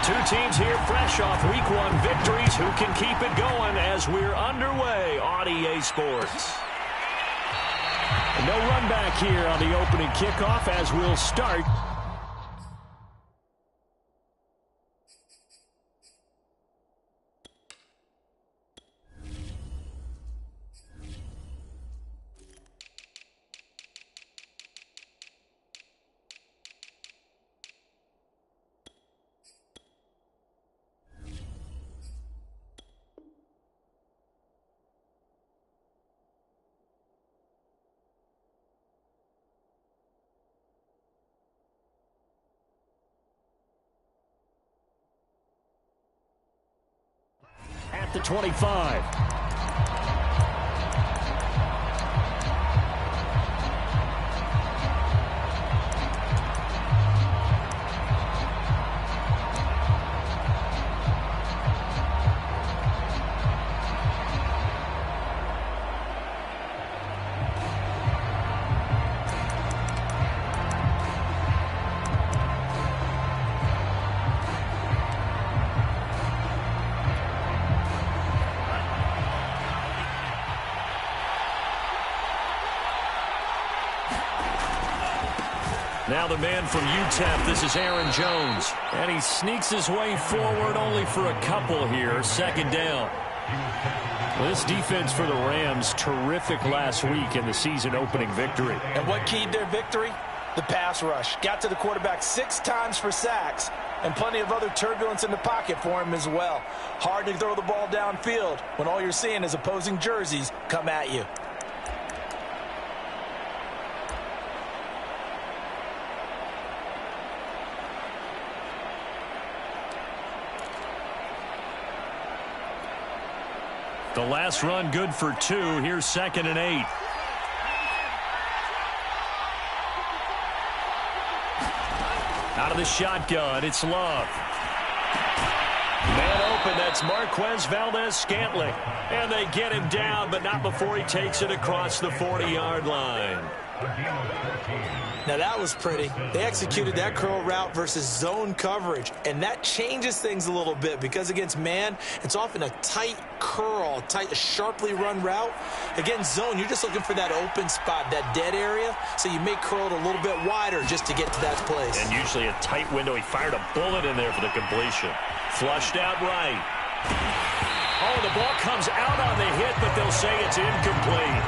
Two teams here fresh off Week 1 victories. Who can keep it going as we're underway on EA Sports? No run back here on the opening kickoff as we'll start. At the 25. Now the man from UTEP, this is Aaron Jones. And he sneaks his way forward only for a couple here. Second down. Well, this defense for the Rams, terrific last week in the season opening victory. And what keyed their victory? The pass rush. Got to the quarterback 6 times for sacks. And plenty of other turbulence in the pocket for him as well. Hard to throw the ball downfield when all you're seeing is opposing jerseys come at you. The last run good for 2. Here's 2nd and 8. Out of the shotgun, it's Love. Man open, that's Marquez Valdez-Scantling. And they get him down, but not before he takes it across the 40-yard line. Now that was pretty. They executed that curl route versus zone coverage, and that changes things a little bit because against man, it's often a tight curl, sharply run route. Against zone, you're just looking for that open spot, that dead area, so you may curl it a little bit wider just to get to that place. And usually a tight window. He fired a bullet in there for the completion. Flushed out right. Oh, the ball comes out on the hit, but they'll say it's incomplete.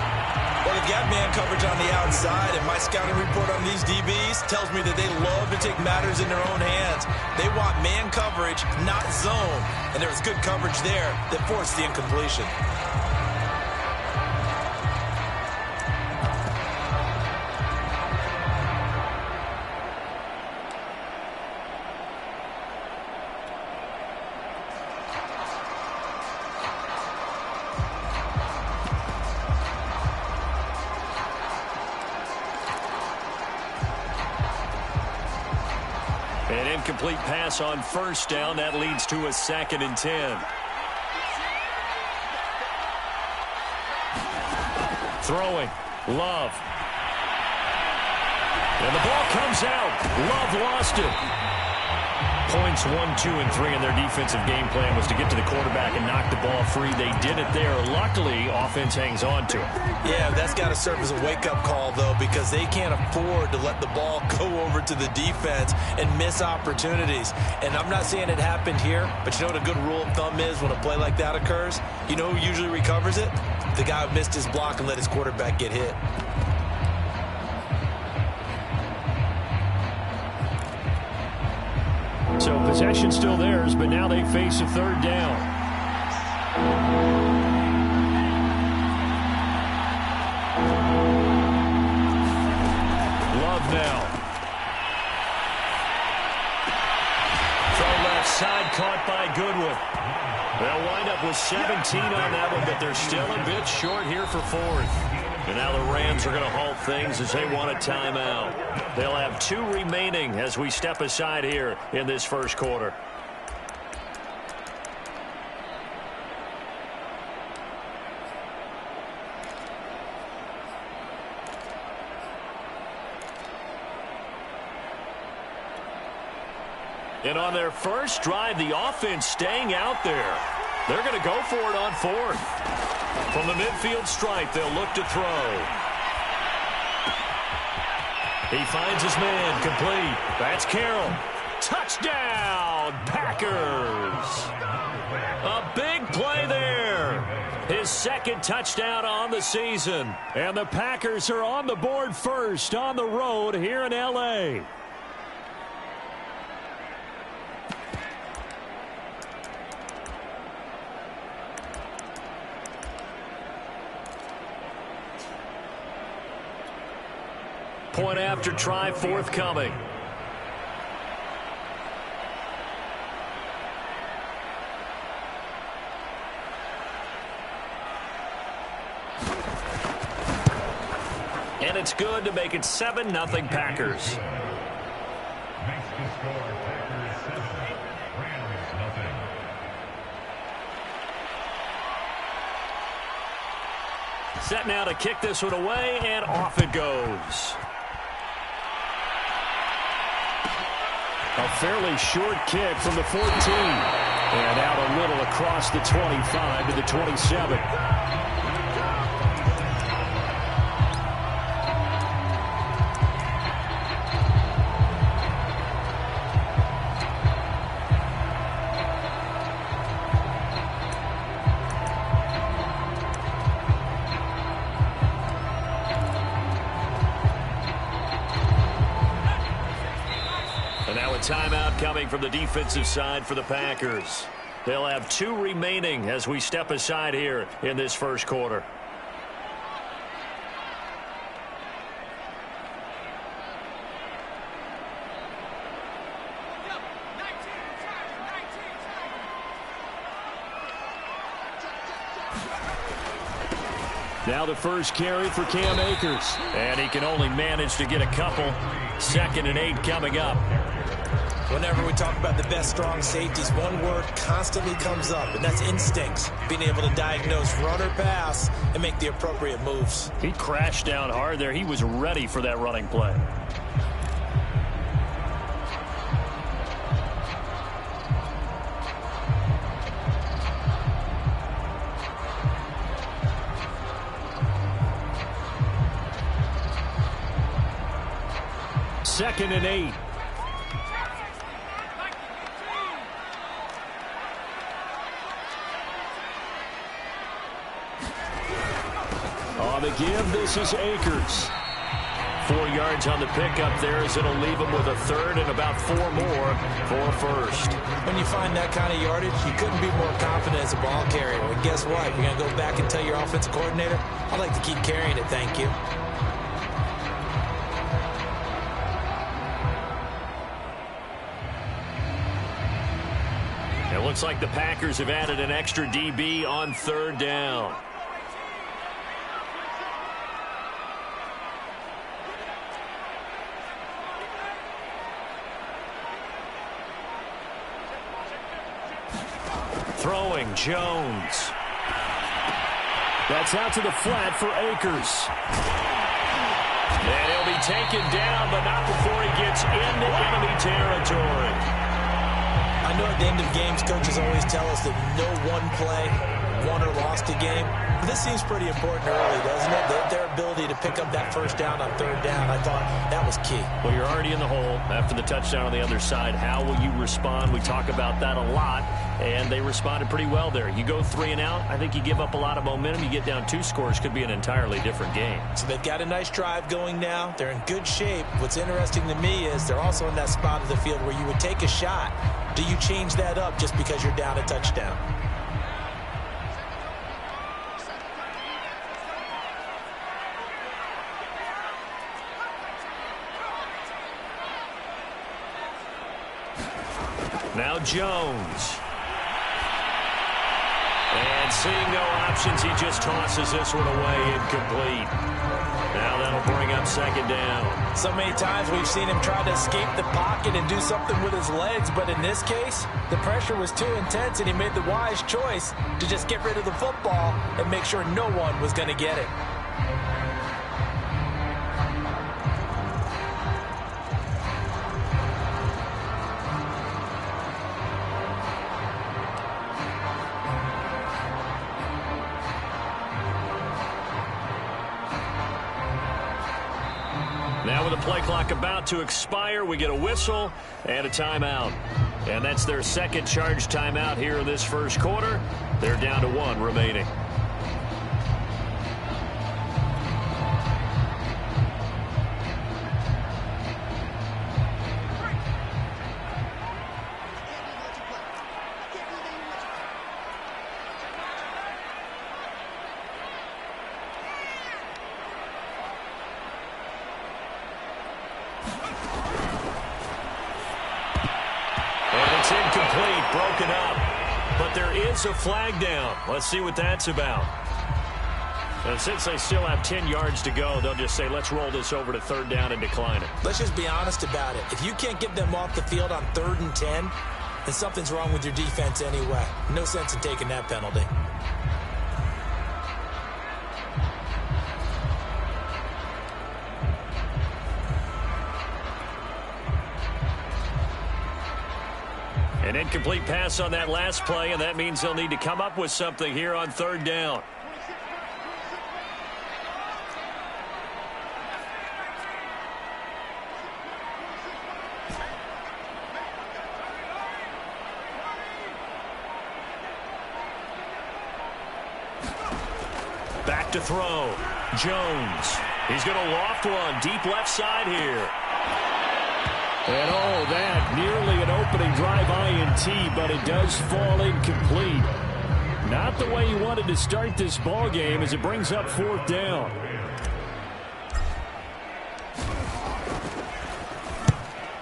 Well, they've got man coverage on the outside, and my scouting report on these DBs tells me that they love to take matters in their own hands. They want man coverage, not zone, and there was good coverage there that forced the incompletion. An incomplete pass on first down. That leads to a 2nd and 10. Throwing. Love. And the ball comes out. Love lost it. Points 1, 2, and 3 in their defensive game plan was to get to the quarterback and knock the ball free. They did it there. Luckily, offense hangs on to it. Yeah, that's got to serve as a wake-up call, though, because they can't afford to let the ball go over to the defense and miss opportunities. And I'm not saying it happened here, but you know what a good rule of thumb is when a play like that occurs? You know who usually recovers it? The guy who missed his block and let his quarterback get hit. So possession still theirs, but now they face a 3rd down. Love now. Throw left side, caught by Goodwin. They'll wind up with 17 on that one, but they're still a bit short here for 4th. And now the Rams are going to halt things as they want a timeout. They'll have 2 remaining as we step aside here in this first quarter. And on their first drive, the offense staying out there. They're going to go for it on fourth. From the midfield stripe, they'll look to throw. He finds his man, complete. That's Carroll. Touchdown, Packers. A big play there. His second touchdown on the season. And the Packers are on the board first on the road here in L.A. Point after try forthcoming. And it's good to make it 7-0 Packers. Set now to kick this one away, and off it goes. A fairly short kick from the 14. And out a little across the 25 to the 27. Timeout coming from the defensive side for the Packers. They'll have 2 remaining as we step aside here in this first quarter. Now the first carry for Cam Akers. And he can only manage to get a couple. 2nd and 8 coming up. Whenever we talk about the best strong safeties, one word constantly comes up, and that's instincts. Being able to diagnose run or pass and make the appropriate moves. He crashed down hard there. He was ready for that running play. Second and 8. On the give, this is Akers. 4 yards on the pickup there as it'll leave him with a 3rd and about 4 more for first. When you find that kind of yardage, you couldn't be more confident as a ball carrier. And guess what? You're going to go back and tell your offensive coordinator, I'd like to keep carrying it, thank you. It looks like the Packers have added an extra DB on 3rd down. Throwing, Jones. That's out to the flat for Akers. And he'll be taken down, but not before he gets into enemy territory. I know at the end of games, coaches always tell us that no one play won or lost a game. But this seems pretty important early, doesn't it? Their ability to pick up that first down on 3rd down, I thought that was key. Well, you're already in the hole after the touchdown on the other side. How will you respond? We talk about that a lot, and they responded pretty well there. You go 3 and out, I think you give up a lot of momentum. You get down 2 scores, could be an entirely different game. So they've got a nice drive going now. They're in good shape. What's interesting to me is they're also in that spot of the field where you would take a shot. Do you change that up just because you're down a touchdown? Now Jones. And seeing no options, he just tosses this one away incomplete. Now that'll bring up 2nd down. So many times we've seen him try to escape the pocket and do something with his legs, but in this case, the pressure was too intense and he made the wise choice to just get rid of the football and make sure no one was going to get it. the play clock about to expire. We get a whistle and a timeout. And that's their second charge timeout here in this first quarter. They're down to 1 remaining. It's incomplete, broken up. But there is a flag down. Let's see what that's about. And since they still have 10 yards to go, they'll just say, let's roll this over to 3rd down and decline it. Let's just be honest about it. If you can't get them off the field on 3rd and 10, then something's wrong with your defense anyway. No sense in taking that penalty. An incomplete pass on that last play, and that means they'll need to come up with something here on 3rd down. Back to throw. Jones. He's going to loft one deep left side here. And oh, that nearly an opening drive INT, but it does fall incomplete. Not the way you wanted to start this ball game as it brings up 4th down.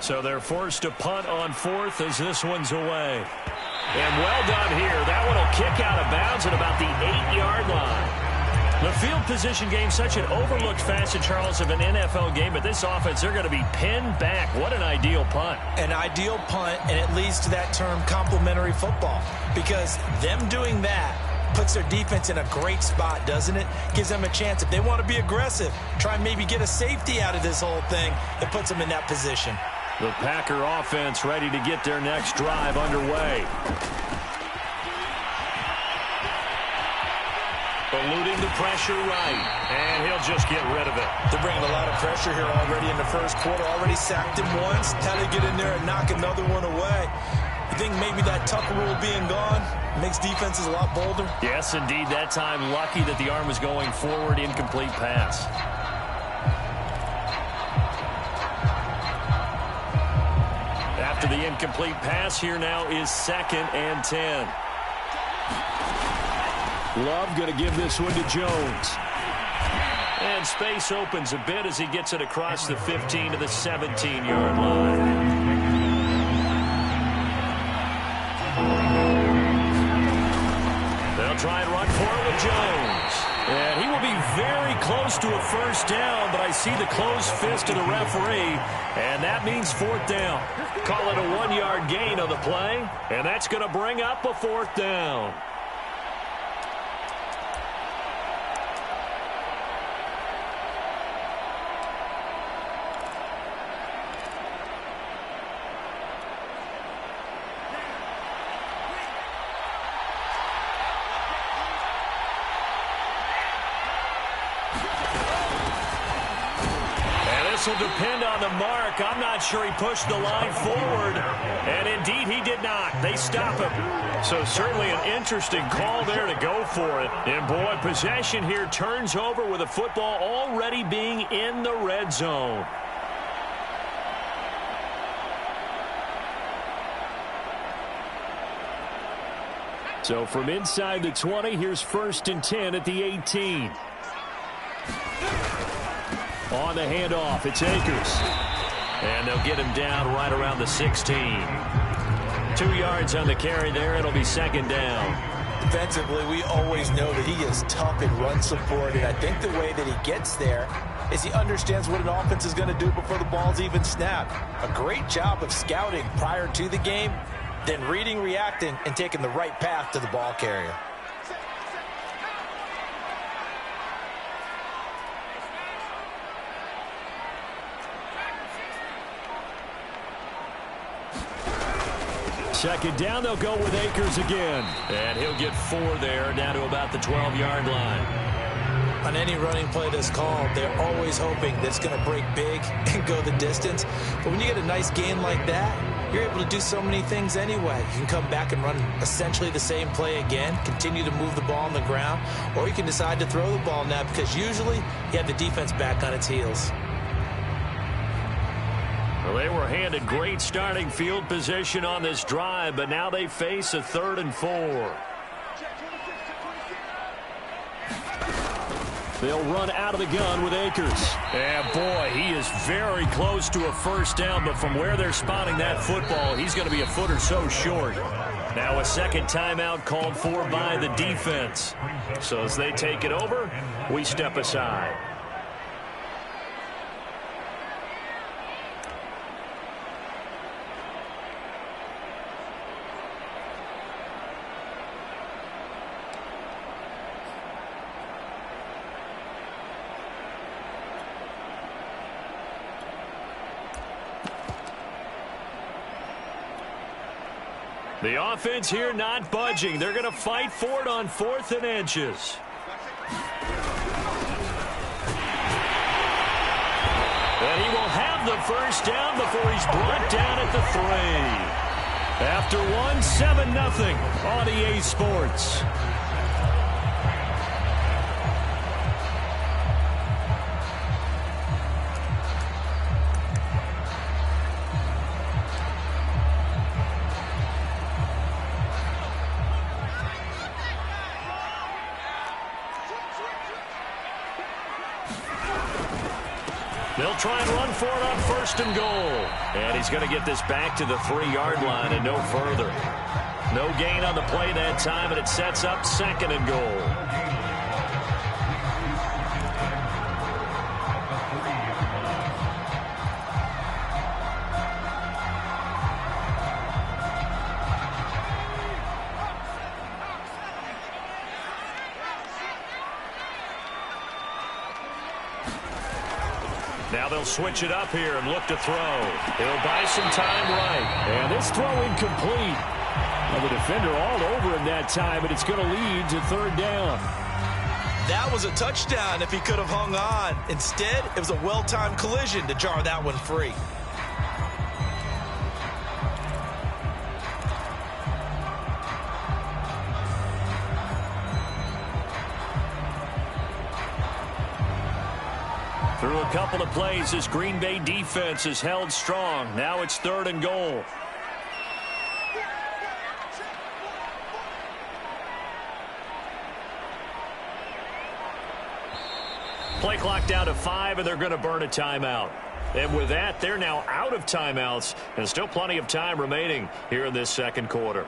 So they're forced to punt on 4th as this one's away. And well done here. That one will kick out of bounds at about the 8-yard line. The field position game, such an overlooked facet, Charles, of an NFL game, but this offense, they're going to be pinned back. What an ideal punt. An ideal punt, and it leads to that term complementary football, because them doing that puts their defense in a great spot, doesn't it? Gives them a chance. If they want to be aggressive, try and maybe get a safety out of this whole thing, it puts them in that position. The Packer offense ready to get their next drive underway. Eluding the pressure right, and he'll just get rid of it. They're bringing a lot of pressure here already in the first quarter. Already sacked him once. How to get in there and knock another one away. You think maybe that Tucker rule being gone makes defenses a lot bolder? Yes, indeed. That time, lucky that the arm was going forward. Incomplete pass. After the incomplete pass, here now is 2nd and 10. Love going to give this one to Jones. And space opens a bit as he gets it across the 15 to the 17-yard line. They'll try and run for it with Jones. And he will be very close to a 1st down, but I see the closed fist of the referee, and that means 4th down. Call it a 1-yard gain on the play, and that's going to bring up a 4th down. This will depend on the mark. I'm not sure he pushed the line forward. And indeed, he did not. They stop him. So certainly an interesting call there to go for it. And boy, possession here turns over with the football already being in the red zone. So from inside the 20, here's 1st and 10 at the 18. On the handoff, it's Akers. And they'll get him down right around the 16. 2 yards on the carry there. It'll be 2nd down. Defensively, we always know that he is tough in run support, and I think the way that he gets there is he understands what an offense is going to do before the ball's even snapped. A great job of scouting prior to the game, then reading, reacting, and taking the right path to the ball carrier. Second down, they'll go with Akers again. And he'll get 4 there, down to about the 12-yard line. On any running play that's called, they're always hoping that it's going to break big and go the distance. But when you get a nice gain like that, you're able to do so many things anyway. You can come back and run essentially the same play again, continue to move the ball on the ground, or you can decide to throw the ball now because usually you have the defense back on its heels. Well, they were handed great starting field position on this drive, but now they face a 3rd and 4. They'll run out of the gun with Akers. And, boy, he is very close to a first down, but from where they're spotting that football, he's going to be a foot or so short. Now a second timeout called for by the defense. So as they take it over, we step aside. The offense here not budging. They're going to fight for it on 4th and inches. And he will have the first down before he's brought down at the 3. After 7-0 on EA Sports. They'll try and run for it on 1st and goal. And he's going to get this back to the 3-yard line and no further. No gain on the play that time, and it sets up 2nd and goal. Now they'll switch it up here and look to throw. He'll buy some time right. And this throw incomplete. And the defender all over him that time, but it's going to lead to 3rd down. That was a touchdown if he could have hung on. Instead, it was a well-timed collision to jar that one free. Through a couple of plays, this Green Bay defense is held strong. Now it's 3rd and goal. Play clock down to 5, and they're going to burn a timeout. And with that, they're now out of timeouts, and still plenty of time remaining here in this 2nd quarter.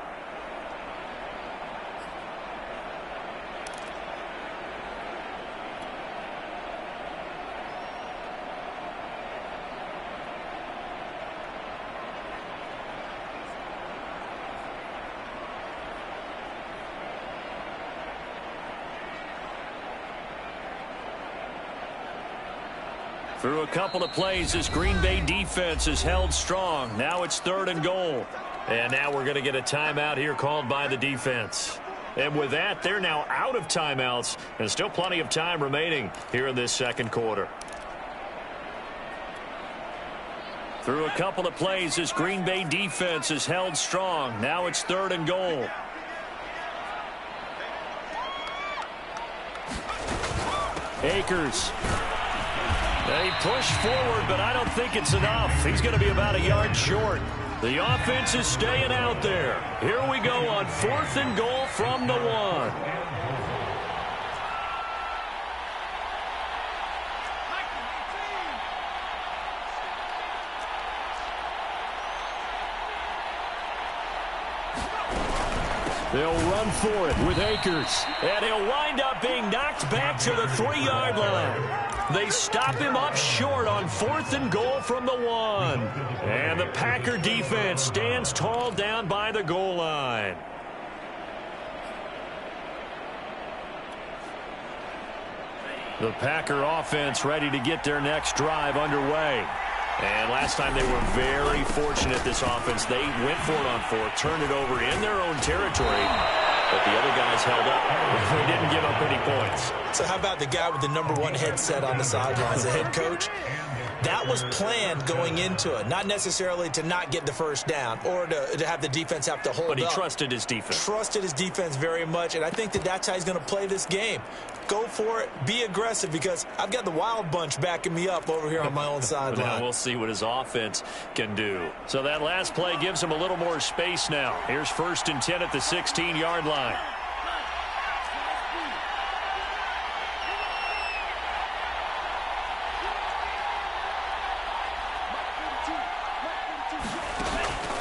Through a couple of plays, this Green Bay defense is held strong. Now it's 3rd and goal. And now we're going to get a timeout here called by the defense. And with that, they're now out of timeouts, and still plenty of time remaining here in this 2nd quarter. Through a couple of plays, this Green Bay defense is held strong. Now it's 3rd and goal. Akers. They push forward, but I don't think it's enough. He's going to be about a yard short. The offense is staying out there. Here we go on 4th and goal from the 1. They'll run for it with Akers. And he'll wind up being knocked back to the 3-yard line. They stop him up short on 4th and goal from the 1. And the Packer defense stands tall down by the goal line. The Packer offense ready to get their next drive underway. And last time they were very fortunate, this offense. They went for it on 4th, turned it over in their own territory, but the other guys held up. They didn't give up any points. So how about the guy with the #1 headset on the sidelines, the head coach? That was planned going into it, not necessarily to not get the first down or to have the defense have to hold up. But he trusted his defense. Trusted his defense very much, and I think that's how he's going to play this game. Go for it. Be aggressive, because I've got the wild bunch backing me up over here on my own sideline. Now we'll see what his offense can do. So that last play gives him a little more space now. Here's 1st and 10 at the 16-yard line.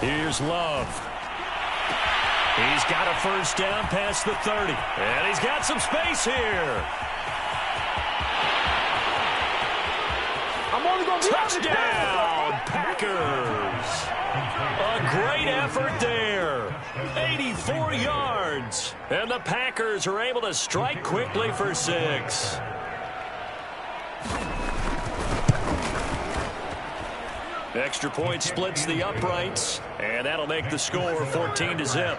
Here's Love. He's got a first down past the 30. And he's got some space here. Touchdown, Packers. A great effort there. 84 yards. And the Packers are able to strike quickly for 6. Extra point splits the uprights, and that'll make the score 14-0.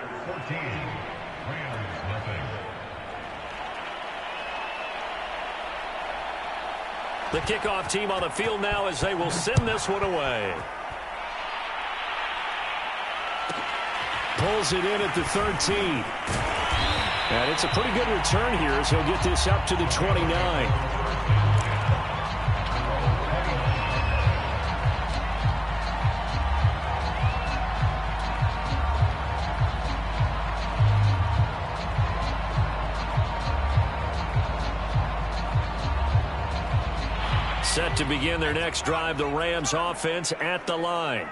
The kickoff team on the field now as they will send this one away. Pulls it in at the 13. And it's a pretty good return here as he'll get this up to the 29. Set to begin their next drive, the Rams offense at the line.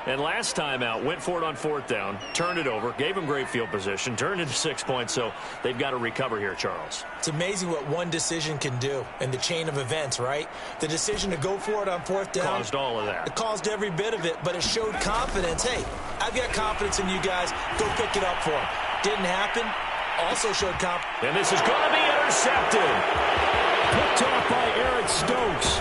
And last time out, went for it on 4th down, turned it over, gave them great field position, turned into 6 points, so they've got to recover here, Charles. It's amazing what one decision can do in the chain of events, right? The decision to go for it on 4th down. Caused all of that. It caused every bit of it, but it showed confidence. Hey, I've got confidence in you guys. Go pick it up for them. Didn't happen. Also showed confidence. And this is going to be intercepted. Picked off by Eric Stokes.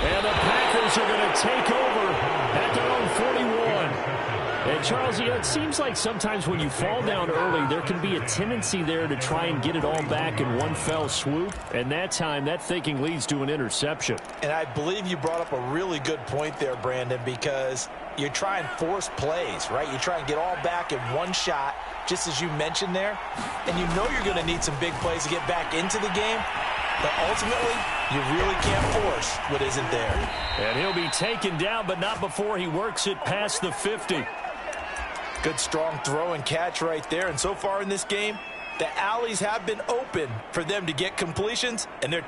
And the Packers are going to take over at their own 41. And Charles, it seems like sometimes when you fall down early, there can be a tendency there to try and get it all back in one fell swoop. And that time, that thinking leads to an interception. And I believe you brought up a really good point there, Brandon, because you try and force plays, right? You try and get all back in one shot, just as you mentioned there. And you know you're going to need some big plays to get back into the game. But ultimately, you really can't force what isn't there. And he'll be taken down, but not before he works it past the 50. Good strong throw and catch right there. And so far in this game, the alleys have been open for them to get completions, and they're